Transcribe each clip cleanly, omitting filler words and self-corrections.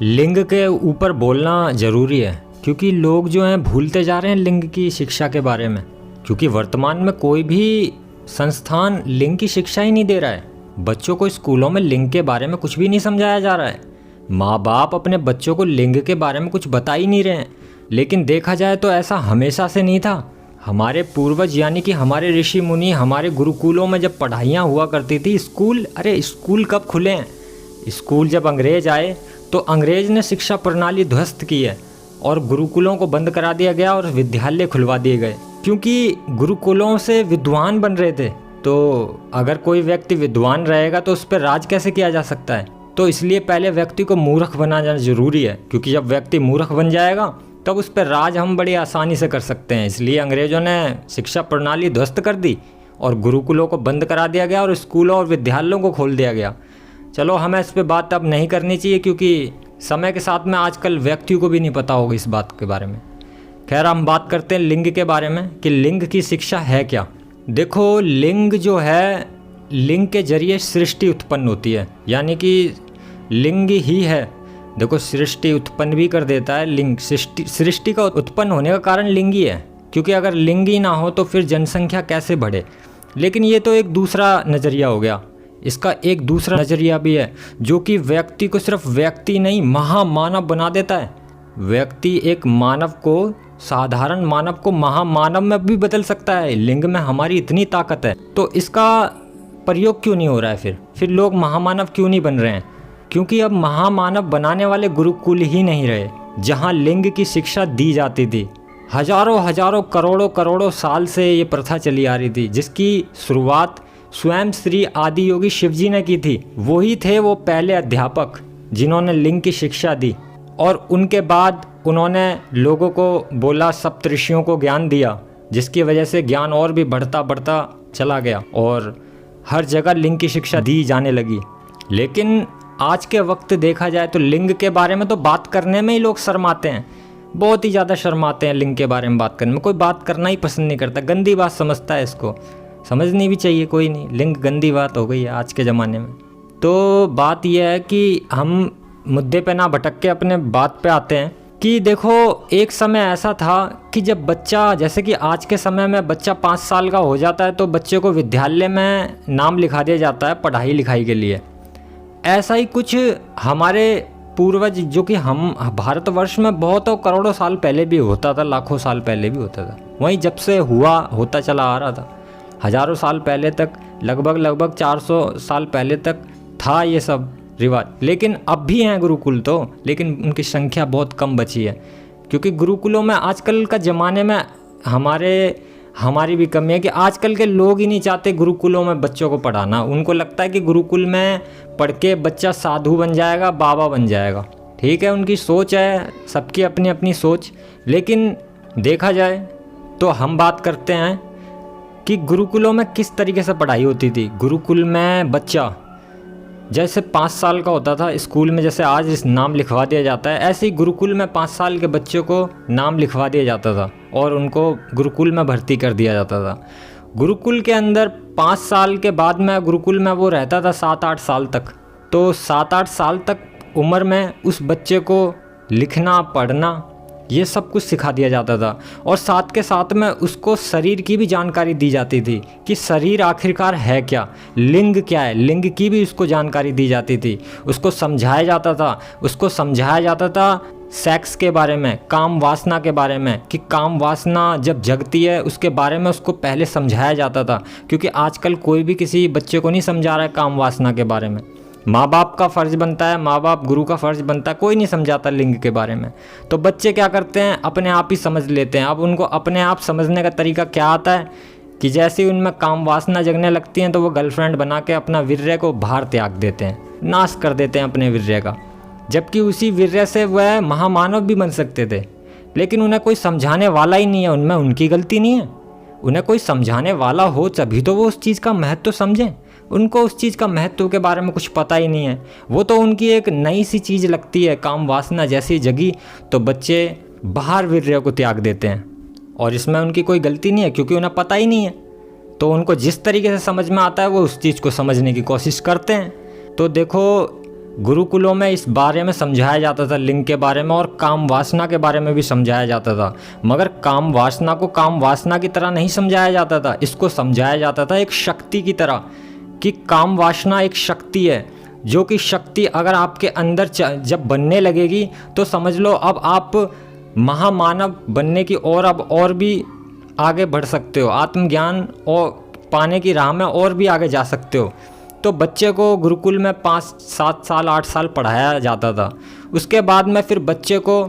लिंग के ऊपर बोलना ज़रूरी है क्योंकि लोग जो हैं भूलते जा रहे हैं लिंग की शिक्षा के बारे में। क्योंकि वर्तमान में कोई भी संस्थान लिंग की शिक्षा ही नहीं दे रहा है। बच्चों को स्कूलों में लिंग के बारे में कुछ भी नहीं समझाया जा रहा है। माँ बाप अपने बच्चों को लिंग के बारे में कुछ बता ही नहीं रहे हैं। लेकिन देखा जाए तो ऐसा हमेशा से नहीं था। हमारे पूर्वज यानी कि हमारे ऋषि मुनि हमारे गुरुकुलों में जब पढ़ाइयाँ हुआ करती थी, स्कूल कब खुले हैं? स्कूल जब अंग्रेज आए तो अंग्रेज ने शिक्षा प्रणाली ध्वस्त की है और गुरुकुलों को बंद करा दिया गया और विद्यालय खुलवा दिए गए, क्योंकि गुरुकुलों से विद्वान बन रहे थे। तो अगर कोई व्यक्ति विद्वान रहेगा तो उस पर राज कैसे किया जा सकता है? तो इसलिए पहले व्यक्ति को मूर्ख बनाना जरूरी है, क्योंकि जब व्यक्ति मूर्ख बन जाएगा तब उस पर राज हम बड़ी आसानी से कर सकते हैं। इसलिए अंग्रेज़ों ने शिक्षा प्रणाली ध्वस्त कर दी और गुरुकुलों को बंद करा दिया गया और स्कूलों और विद्यालयों को खोल दिया गया। चलो, हमें इस पे बात अब नहीं करनी चाहिए क्योंकि समय के साथ में आजकल व्यक्तियों को भी नहीं पता होगा इस बात के बारे में। खैर, हम बात करते हैं लिंग के बारे में कि लिंग की शिक्षा है क्या। देखो, लिंग जो है, लिंग के जरिए सृष्टि उत्पन्न होती है, यानी कि लिंग ही है। देखो, सृष्टि उत्पन्न भी कर देता है लिंग। सृष्टि का उत्पन्न होने का कारण लिंग ही है, क्योंकि अगर लिंग ही ना हो तो फिर जनसंख्या कैसे बढ़े। लेकिन ये तो एक दूसरा नज़रिया हो गया। इसका एक दूसरा नज़रिया भी है जो कि व्यक्ति को सिर्फ व्यक्ति नहीं, महामानव बना देता है। व्यक्ति एक मानव को, साधारण मानव को महामानव में भी बदल सकता है। लिंग में हमारी इतनी ताकत है, तो इसका प्रयोग क्यों नहीं हो रहा है? फिर लोग महामानव क्यों नहीं बन रहे हैं? क्योंकि अब महामानव बनाने वाले गुरुकुल ही नहीं रहे जहाँ लिंग की शिक्षा दी जाती थी। हजारों करोड़ों साल से ये प्रथा चली आ रही थी, जिसकी शुरुआत स्वयं श्री आदि योगी शिवजी ने की थी। वही थे वो पहले अध्यापक जिन्होंने लिंग की शिक्षा दी, और उनके बाद उन्होंने लोगों को बोला, सप्तऋषियों को ज्ञान दिया, जिसकी वजह से ज्ञान और भी बढ़ता चला गया और हर जगह लिंग की शिक्षा दी जाने लगी। लेकिन आज के वक्त देखा जाए तो लिंग के बारे में तो बात करने में ही लोग शर्माते हैं, बहुत ही ज़्यादा शर्माते हैं। लिंग के बारे में बात करने में कोई बात करना ही पसंद नहीं करता, गंदी बात समझता है। इसको समझनी भी चाहिए, कोई नहीं, लिंग गंदी बात हो गई है आज के ज़माने में। तो बात यह है कि हम मुद्दे पे ना भटक के अपने बात पे आते हैं कि देखो, एक समय ऐसा था कि जब बच्चा, जैसे कि आज के समय में बच्चा 5 साल का हो जाता है तो बच्चे को विद्यालय में नाम लिखा दिया जाता है पढ़ाई लिखाई के लिए। ऐसा ही कुछ हमारे पूर्वज, जो कि हम भारतवर्ष में बहुत करोड़ों साल पहले भी होता था, लाखों साल पहले भी होता था। वहीं जब से होता चला आ रहा था, हजारों साल पहले तक, लगभग 400 साल पहले तक था ये सब रिवाज। लेकिन अब भी हैं गुरुकुल तो, लेकिन उनकी संख्या बहुत कम बची है, क्योंकि गुरुकुलों में आजकल का ज़माने में हमारी भी कमी है कि आजकल के लोग ही नहीं चाहते गुरुकुलों में बच्चों को पढ़ाना। उनको लगता है कि गुरुकुल में पढ़ के बच्चा साधु बन जाएगा, बाबा बन जाएगा। ठीक है, उनकी सोच है, सबकी अपनी अपनी सोच। लेकिन देखा जाए तो हम बात करते हैं कि गुरुकुलों में किस तरीके से पढ़ाई होती थी। गुरुकुल में बच्चा जैसे 5 साल का होता था, स्कूल में जैसे आज इस नाम लिखवा दिया जाता है, ऐसे ही गुरुकुल में 5 साल के बच्चों को नाम लिखवा दिया जाता था और उनको गुरुकुल में भर्ती कर दिया जाता था। गुरुकुल के अंदर 5 साल के बाद में गुरुकुल में वो रहता था 7-8 साल तक। तो 7-8 साल तक उम्र में उस बच्चे को लिखना, पढ़ना, ये सब कुछ सिखा दिया जाता था। और साथ के साथ में उसको शरीर की भी जानकारी दी जाती थी कि शरीर आखिरकार है क्या, लिंग क्या है, लिंग की भी उसको जानकारी दी जाती थी। उसको समझाया जाता था सेक्स के बारे में, काम वासना के बारे में, कि काम वासना जब जगती है उसके बारे में उसको पहले समझाया जाता था। क्योंकि आजकल कोई भी किसी बच्चे को नहीं समझा रहा है काम वासना के बारे में। माँ बाप का फ़र्ज़ बनता है, माँ बाप गुरु का फ़र्ज़ बनता है, कोई नहीं समझाता लिंग के बारे में। तो बच्चे क्या करते हैं, अपने आप ही समझ लेते हैं। अब उनको अपने आप समझने का तरीका क्या आता है कि जैसे ही उनमें काम वासना जगने लगती हैं तो वो गर्लफ्रेंड बना के अपना वीर्य को बाहर त्याग देते हैं, नाश कर देते हैं अपने वीर्य का। जबकि उसी वीर्य से वह महामानव भी बन सकते थे, लेकिन उन्हें कोई समझाने वाला ही नहीं है। उनमें उनकी गलती नहीं है, उन्हें कोई समझाने वाला हो तभी तो वो उस चीज़ का महत्व समझें। उनको उस चीज़ का महत्व के बारे में कुछ पता ही नहीं है। वो तो उनकी एक नई सी चीज़ लगती है। काम वासना जैसी जगी तो बच्चे बाहर वीर्य को त्याग देते हैं, और इसमें उनकी कोई गलती नहीं है क्योंकि उन्हें पता ही नहीं है। तो उनको जिस तरीके से समझ में आता है वो उस चीज़ को समझने की कोशिश करते हैं। तो देखो, गुरुकुलों में इस बारे में समझाया जाता था, लिंग के बारे में, और काम वासना के बारे में भी समझाया जाता था। मगर काम वासना को काम वासना की तरह नहीं समझाया जाता था, इसको समझाया जाता था एक शक्ति की तरह, कि काम वासना एक शक्ति है, जो कि शक्ति अगर आपके अंदर जब बनने लगेगी तो समझ लो अब आप महामानव बनने की ओर अब और भी आगे बढ़ सकते हो, आत्मज्ञान और पाने की राह में और भी आगे जा सकते हो। तो बच्चे को गुरुकुल में 5-7 साल 8 साल पढ़ाया जाता था। उसके बाद में फिर बच्चे को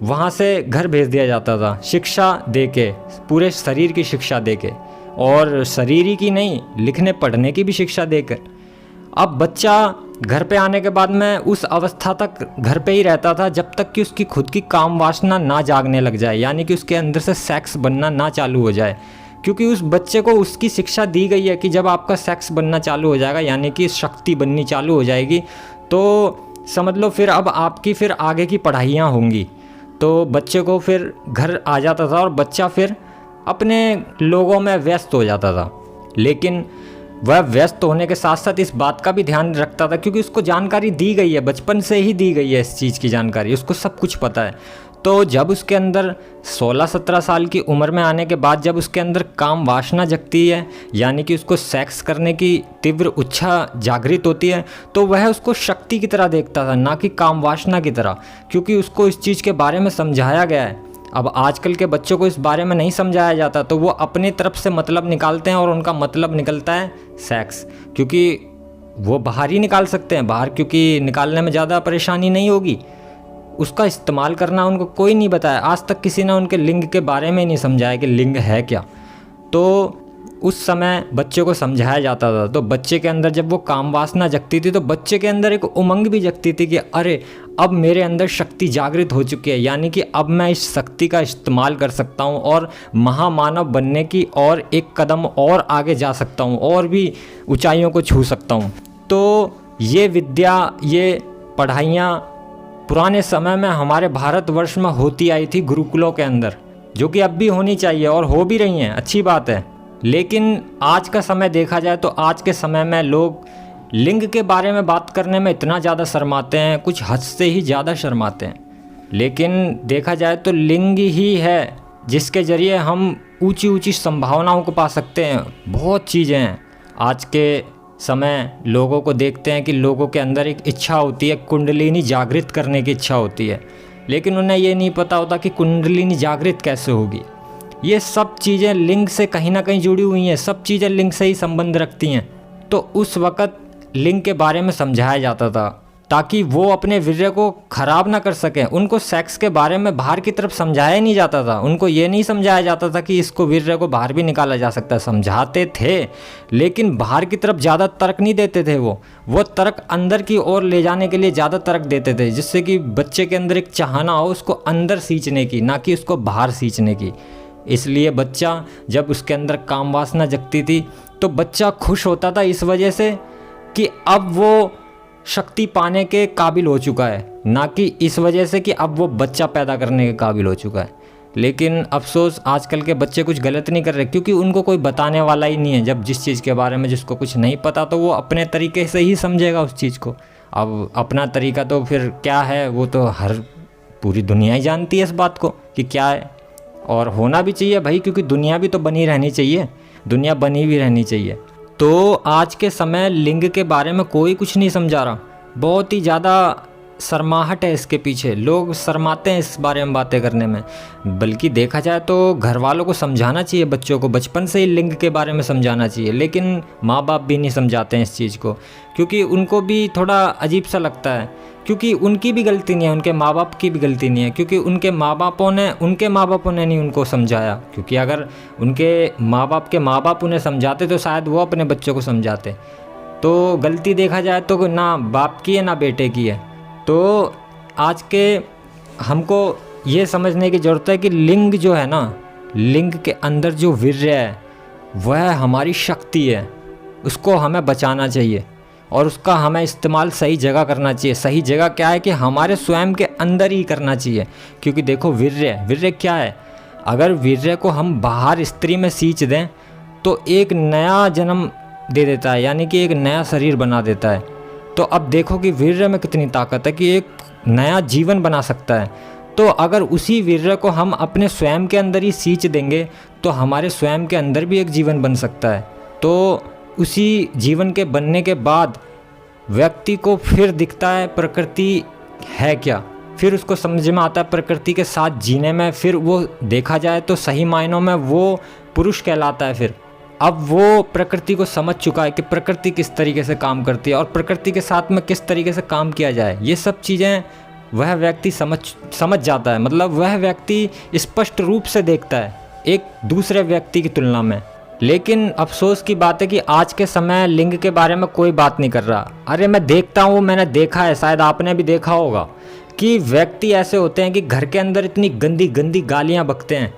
वहाँ से घर भेज दिया जाता था, शिक्षा दे के, पूरे शरीर की शिक्षा दे के, और शरीर ही की नहीं, लिखने पढ़ने की भी शिक्षा देकर। अब बच्चा घर पे आने के बाद में उस अवस्था तक घर पे ही रहता था जब तक कि उसकी खुद की काम वासना ना जागने लग जाए, यानी कि उसके अंदर से सेक्स बनना ना चालू हो जाए। क्योंकि उस बच्चे को उसकी शिक्षा दी गई है कि जब आपका सेक्स बनना चालू हो जाएगा, यानी कि शक्ति बननी चालू हो जाएगी, तो समझ लो फिर अब आपकी फिर आगे की पढ़ाइयाँ होंगी। तो बच्चे को फिर घर आ जाता था और बच्चा फिर अपने लोगों में व्यस्त हो जाता था। लेकिन वह व्यस्त होने के साथ साथ इस बात का भी ध्यान रखता था, क्योंकि उसको जानकारी दी गई है, बचपन से ही दी गई है इस चीज़ की जानकारी, उसको सब कुछ पता है। तो जब उसके अंदर 16-17 साल की उम्र में आने के बाद जब उसके अंदर काम वासना जगती है, यानी कि उसको सेक्स करने की तीव्र इच्छा जागृत होती है, तो वह उसको शक्ति की तरह देखता था, ना कि काम वासना की तरह, क्योंकि उसको इस चीज़ के बारे में समझाया गया है। अब आजकल के बच्चों को इस बारे में नहीं समझाया जाता, तो वो अपनी तरफ से मतलब निकालते हैं और उनका मतलब निकलता है सेक्स, क्योंकि वो बाहर ही निकाल सकते हैं, बाहर क्योंकि निकालने में ज़्यादा परेशानी नहीं होगी। उसका इस्तेमाल करना उनको कोई नहीं बताया, आज तक किसी ने उनके लिंग के बारे में नहीं समझाया कि लिंग है क्या। तो उस समय बच्चे को समझाया जाता था। तो बच्चे के अंदर जब वो काम वासना जगती थी तो बच्चे के अंदर एक उमंग भी जगती थी कि अरे अब मेरे अंदर शक्ति जागृत हो चुकी है, यानी कि अब मैं इस शक्ति का इस्तेमाल कर सकता हूँ और महामानव बनने की और एक कदम और आगे जा सकता हूँ और भी ऊंचाइयों को छू सकता हूँ। तो ये विद्या, ये पढ़ाइयाँ पुराने समय में हमारे भारतवर्ष में होती आई थी गुरुकुलों के अंदर, जो कि अब भी होनी चाहिए और हो भी रही हैं, अच्छी बात है। लेकिन आज का समय देखा जाए तो आज के समय में लोग लिंग के बारे में बात करने में इतना ज़्यादा शर्माते हैं, कुछ हद से ही ज़्यादा शर्माते हैं। लेकिन देखा जाए तो लिंग ही है जिसके ज़रिए हम ऊंची ऊंची संभावनाओं को पा सकते हैं। बहुत चीज़ें हैं। आज के समय लोगों को देखते हैं कि लोगों के अंदर एक इच्छा होती है, कुंडलिनी जागृत करने की इच्छा होती है, लेकिन उन्हें ये नहीं पता होता कि कुंडलिनी जागृत कैसे होगी। ये सब चीज़ें लिंग से कहीं ना कहीं जुड़ी हुई हैं, सब चीज़ें लिंग से ही संबंध रखती हैं। तो उस वक़्त लिंग के बारे में समझाया जाता था ताकि वो अपने वीर्य को ख़राब ना कर सकें। उनको सेक्स के बारे में बाहर की तरफ समझाया नहीं जाता था, उनको ये नहीं समझाया जाता था कि इसको वीर्य को बाहर भी निकाला जा सकता है। समझाते थे लेकिन बाहर की तरफ ज़्यादा तर्क नहीं देते थे। वो तर्क अंदर की ओर ले जाने के लिए ज़्यादा तर्क देते थे, जिससे कि बच्चे के अंदर एक चाहना हो उसको अंदर सींचने की, ना कि उसको बाहर सींचने की। इसलिए बच्चा जब उसके अंदर काम वासना जगती थी तो बच्चा खुश होता था इस वजह से कि अब वो शक्ति पाने के काबिल हो चुका है, ना कि इस वजह से कि अब वो बच्चा पैदा करने के काबिल हो चुका है। लेकिन अफसोस आजकल के बच्चे कुछ गलत नहीं कर रहे, क्योंकि उनको कोई बताने वाला ही नहीं है। जब जिस चीज़ के बारे में जिसको कुछ नहीं पता तो वो अपने तरीके से ही समझेगा उस चीज़ को। अब अपना तरीका तो फिर क्या है, वो तो पूरी दुनिया ही जानती है इस बात को कि क्या है, और होना भी चाहिए भाई, क्योंकि दुनिया भी तो बनी रहनी चाहिए, दुनिया बनी भी रहनी चाहिए। तो आज के समय लिंग के बारे में कोई कुछ नहीं समझा रहा, बहुत ही ज़्यादा शर्माहट है इसके पीछे, लोग शर्माते हैं इस बारे में बातें करने में। बल्कि देखा जाए तो घर वालों को समझाना चाहिए, बच्चों को बचपन से ही लिंग के बारे में समझाना चाहिए, लेकिन माँ बाप भी नहीं समझाते हैं इस चीज़ को, क्योंकि उनको भी थोड़ा अजीब सा लगता है, क्योंकि उनकी भी गलती नहीं है, उनके माँ बाप की भी गलती नहीं है, क्योंकि उनके माँ बापों ने नहीं उनको समझाया। क्योंकि अगर उनके माँ बाप उन्हें समझाते तो शायद वो अपने बच्चों को समझाते। तो गलती देखा जाए तो ना बाप की है ना बेटे की है। तो आज के हमको ये समझने की ज़रूरत है कि लिंग जो है ना, लिंग के अंदर जो वीर्य है वह हमारी शक्ति है, उसको हमें बचाना चाहिए और उसका हमें इस्तेमाल सही जगह करना चाहिए। सही जगह क्या है कि हमारे स्वयं के अंदर ही करना चाहिए। क्योंकि देखो वीर्य क्या है, अगर वीर्य को हम बाहर स्त्री में सींच दें तो एक नया जन्म दे देता है, यानी कि एक नया शरीर बना देता है। तो अब देखो कि वीर्य में कितनी ताकत है कि एक नया जीवन बना सकता है। तो अगर उसी वीर्य को हम अपने स्वयं के अंदर ही सींच देंगे तो हमारे स्वयं के अंदर भी एक जीवन बन सकता है। तो उसी जीवन के बनने के बाद व्यक्ति को फिर दिखता है प्रकृति है क्या, फिर उसको समझ में आता है प्रकृति के साथ जीने में, फिर वो देखा जाए तो सही मायनों में वो पुरुष कहलाता है। फिर अब वो प्रकृति को समझ चुका है कि प्रकृति किस तरीके से काम करती है और प्रकृति के साथ में किस तरीके से काम किया जाए, ये सब चीज़ें वह व्यक्ति समझ जाता है। मतलब वह व्यक्ति स्पष्ट रूप से देखता है एक दूसरे व्यक्ति की तुलना में। लेकिन अफसोस की बात है कि आज के समय लिंग के बारे में कोई बात नहीं कर रहा। अरे मैं देखता हूँ, मैंने देखा है, शायद आपने भी देखा होगा कि व्यक्ति ऐसे होते हैं कि घर के अंदर इतनी गंदी गंदी गालियाँ बकते हैं,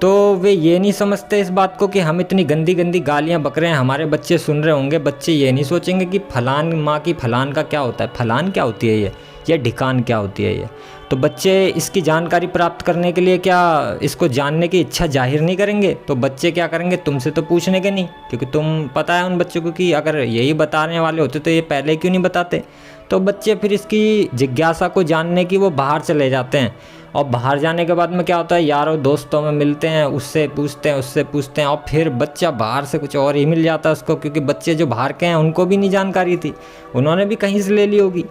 तो वे ये नहीं समझते इस बात को कि हम इतनी गंदी गंदी गालियाँ बक रहे हैं, हमारे बच्चे सुन रहे होंगे। बच्चे ये नहीं सोचेंगे कि फलान माँ की फलान का क्या होता है, फलान क्या होती है ये, या ढिकान क्या होती है ये। तो बच्चे इसकी जानकारी प्राप्त करने के लिए क्या इसको जानने की इच्छा जाहिर नहीं करेंगे, तो बच्चे क्या करेंगे, तुमसे तो पूछने के नहीं, क्योंकि तुम पता है उन बच्चों को कि अगर यही बताने वाले होते तो ये पहले क्यों नहीं बताते। तो बच्चे फिर इसकी जिज्ञासा को जानने की वो बाहर चले जाते हैं, और बाहर जाने के बाद में क्या होता है, यारों दोस्तों में मिलते हैं, उससे पूछते हैं और फिर बच्चा बाहर से कुछ और ही मिल जाता है उसको, क्योंकि बच्चे जो बाहर के हैं उनको भी नहीं जानकारी थी, उन्होंने भी कहीं से ले ली होगी।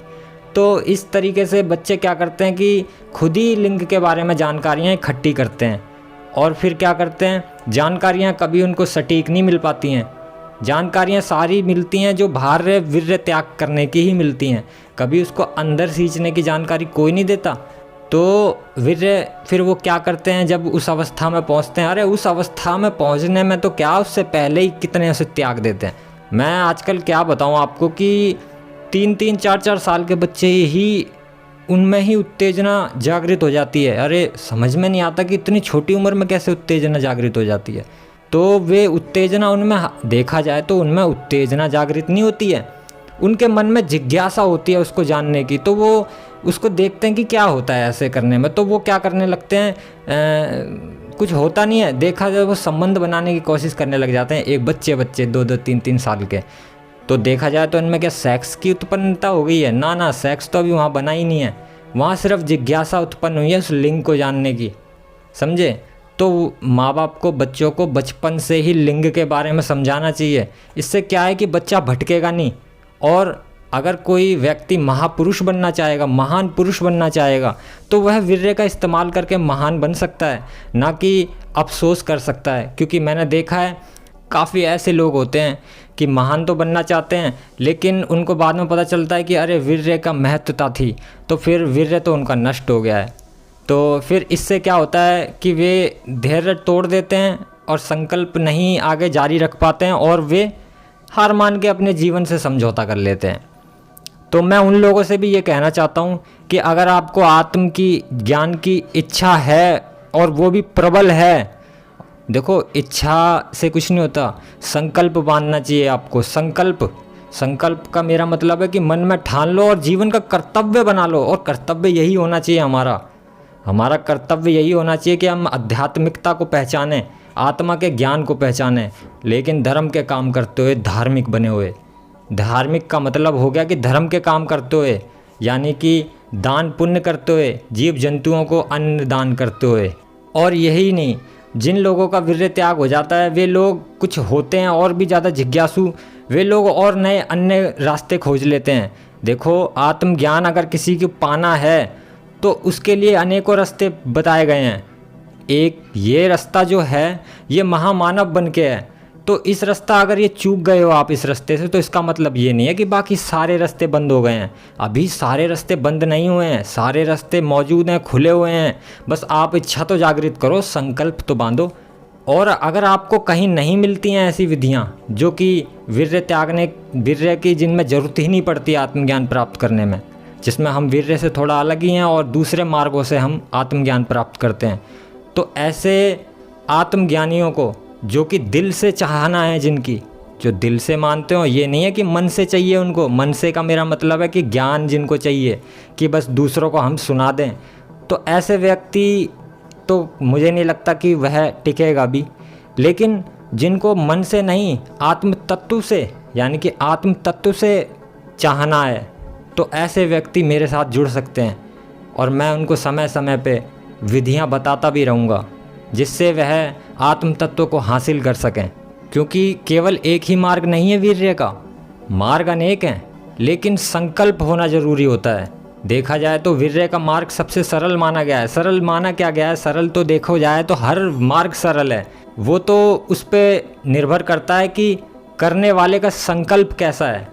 तो इस तरीके से बच्चे क्या करते हैं कि खुद ही लिंग के बारे में जानकारियाँ इकट्ठी करते हैं, और फिर क्या करते हैं, जानकारियाँ कभी उनको सटीक नहीं मिल पाती हैं। जानकारियाँ सारी मिलती हैं जो बाहर वीर्य त्याग करने की ही मिलती हैं, कभी उसको अंदर सींचने की जानकारी कोई नहीं देता। तो वीर्य फिर वो क्या करते हैं, जब उस अवस्था में पहुंचते हैं, अरे उस अवस्था में पहुंचने में तो क्या, उससे पहले ही कितने उसे त्याग देते हैं। मैं आजकल क्या बताऊं आपको कि 3-3, 4-4 साल के बच्चे ही उनमें ही उत्तेजना जागृत हो जाती है। अरे समझ में नहीं आता कि इतनी छोटी उम्र में कैसे उत्तेजना जागृत हो जाती है। तो वे उत्तेजना उनमें देखा जाए तो उनमें उत्तेजना जागृत नहीं होती है, उनके मन में जिज्ञासा होती है उसको जानने की। तो वो उसको देखते हैं कि क्या होता है ऐसे करने में, तो वो क्या करने लगते हैं, कुछ होता नहीं है, देखा जाए वो संबंध बनाने की कोशिश करने लग जाते हैं। एक बच्चे 2-2, 3-3 साल के, तो देखा जाए तो इनमें क्या सेक्स की उत्पन्नता हो गई है, ना सेक्स तो अभी वहाँ बना ही नहीं है, वहाँ सिर्फ जिज्ञासा उत्पन्न हुई है उस लिंग को जानने की, समझे। तो माँ बाप को बच्चों को बचपन से ही लिंग के बारे में समझाना चाहिए। इससे क्या है कि बच्चा भटकेगा नहीं, और अगर कोई व्यक्ति महापुरुष बनना चाहेगा, महान पुरुष बनना चाहेगा, तो वह वीर्य का इस्तेमाल करके महान बन सकता है, ना कि अफसोस कर सकता है। क्योंकि मैंने देखा है काफ़ी ऐसे लोग होते हैं कि महान तो बनना चाहते हैं, लेकिन उनको बाद में पता चलता है कि अरे वीर्य का महत्वता थी, तो फिर वीर्य तो उनका नष्ट हो गया है। तो फिर इससे क्या होता है कि वे धैर्य तोड़ देते हैं और संकल्प नहीं आगे जारी रख पाते हैं, और वे हार मान के अपने जीवन से समझौता कर लेते हैं। तो मैं उन लोगों से भी ये कहना चाहता हूँ कि अगर आपको आत्म की ज्ञान की इच्छा है और वो भी प्रबल है, देखो इच्छा से कुछ नहीं होता, संकल्प बांधना चाहिए आपको। संकल्प का मेरा मतलब है कि मन में ठान लो और जीवन का कर्तव्य बना लो, और कर्तव्य यही होना चाहिए हमारा कर्तव्य यही होना चाहिए कि हम आध्यात्मिकता को पहचानें, आत्मा के ज्ञान को पहचानें, लेकिन धर्म के काम करते हुए धार्मिक बने हुए। धार्मिक का मतलब हो गया कि धर्म के काम करते हुए, यानी कि दान पुण्य करते हुए, जीव जंतुओं को अन्न दान करते हुए। और यही नहीं, जिन लोगों का वीर्य त्याग हो जाता है वे लोग कुछ होते हैं और भी ज़्यादा जिज्ञासु, वे लोग और नए अन्य रास्ते खोज लेते हैं। देखो आत्मज्ञान अगर किसी को पाना है तो उसके लिए अनेकों रास्ते बताए गए हैं। एक ये रास्ता जो है ये महामानव बन के है, तो इस रास्ता अगर ये चूक गए हो आप इस रास्ते से, तो इसका मतलब ये नहीं है कि बाकी सारे रास्ते बंद हो गए हैं। अभी सारे रास्ते बंद नहीं हुए हैं, सारे रास्ते मौजूद हैं, खुले हुए हैं। बस आप इच्छा तो जागृत करो, संकल्प तो बांधो। और अगर आपको कहीं नहीं मिलती हैं ऐसी विधियाँ जो कि वीर्य की जिनमें ज़रूरत ही नहीं पड़ती आत्मज्ञान प्राप्त करने में, जिसमें हम वीर्य से थोड़ा अलग ही हैं और दूसरे मार्गों से हम आत्मज्ञान प्राप्त करते हैं, तो ऐसे आत्मज्ञानियों को जो कि दिल से चाहना है, जिनकी जो दिल से मानते हो, ये नहीं है कि मन से चाहिए उनको। मन से का मेरा मतलब है कि ज्ञान जिनको चाहिए कि बस दूसरों को हम सुना दें, तो ऐसे व्यक्ति तो मुझे नहीं लगता कि वह टिकेगा भी। लेकिन जिनको मन से नहीं आत्म तत्व से, यानी कि आत्म तत्व से चाहना है तो ऐसे व्यक्ति मेरे साथ जुड़ सकते हैं और मैं उनको समय समय पे विधियां बताता भी रहूँगा जिससे वह आत्म तत्व को हासिल कर सकें। क्योंकि केवल एक ही मार्ग नहीं है वीर्य का, मार्ग अनेक हैं, लेकिन संकल्प होना जरूरी होता है। देखा जाए तो वीर्य का मार्ग सबसे सरल माना गया है। सरल माना क्या गया है? सरल तो देखो जाए तो हर मार्ग सरल है, वो तो उस पर निर्भर करता है कि करने वाले का संकल्प कैसा है।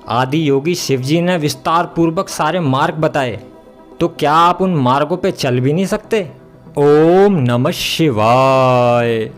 आदि योगी शिवजी ने विस्तार पूर्वक सारे मार्ग बताए, तो क्या आप उन मार्गों पे चल भी नहीं सकते? ओम नमः शिवाय।